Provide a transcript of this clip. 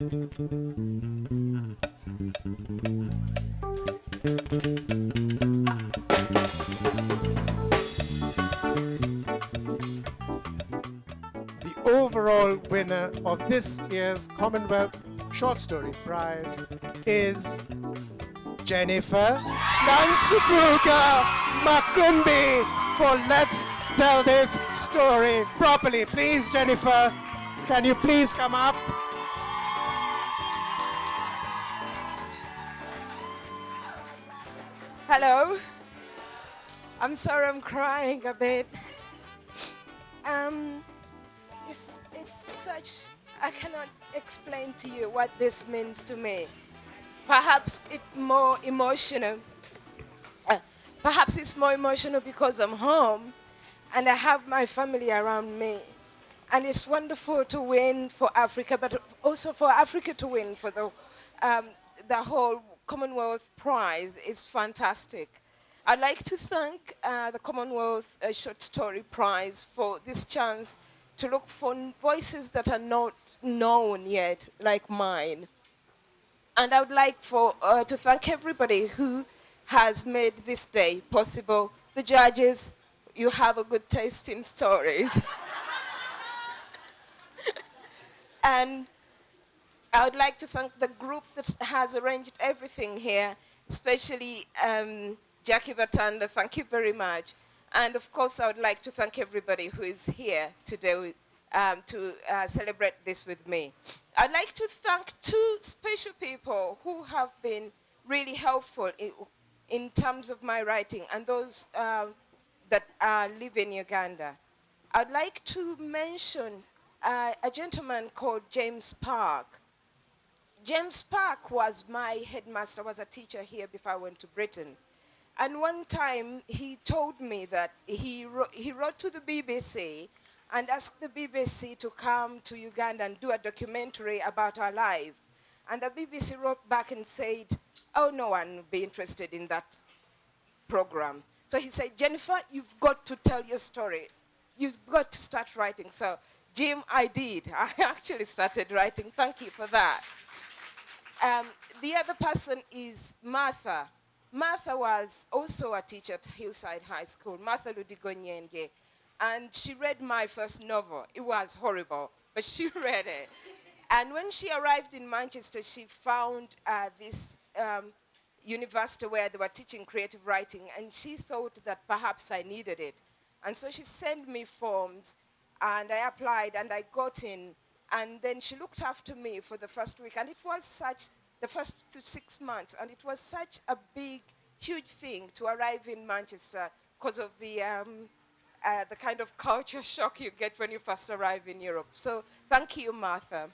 The overall winner of this year's Commonwealth Short Story Prize is Jennifer Nansubuga Makumbi for Let's Tell This Story Properly. Please, Jennifer, can you please come up? Hello. I'm sorry I'm crying a bit. It's such, I cannot explain to you what this means to me. Perhaps it's more emotional. Perhaps it's more emotional because I'm home and I have my family around me. And it's wonderful to win for Africa, but also for Africa to win for the whole Commonwealth Prize is fantastic. I'd like to thank the Commonwealth Short Story Prize for this chance to look for voices that are not known yet, like mine. And I would like to thank everybody who has made this day possible. The judges, you have a good taste in stories. And I would like to thank the group that has arranged everything here, especially Jackie Vatanda, thank you very much. And of course, I would like to thank everybody who is here today to celebrate this with me. I'd like to thank two special people who have been really helpful in terms of my writing, and those that live in Uganda. I'd like to mention a gentleman called James Park. James Park was my headmaster, was a teacher here before I went to Britain. And one time he told me that he wrote to the BBC and asked the BBC to come to Uganda and do a documentary about our life. And the BBC wrote back and said, oh, no one would be interested in that program. So he said, Jennifer, you've got to tell your story. You've got to start writing. So, Jim, I did. I actually started writing. Thank you for that. The other person is Martha. Martha was also a teacher at Hillside High School, Martha Ludigonyenge. And she read my first novel. It was horrible, but she read it. And when she arrived in Manchester, she found this university where they were teaching creative writing, and she thought that perhaps I needed it. And so she sent me forms, and I applied, and I got in. And then she looked after me for the first week, and it was the first 6 months, and it was such a big, huge thing to arrive in Manchester because of the kind of culture shock you get when you first arrive in Europe. So thank you, Martha.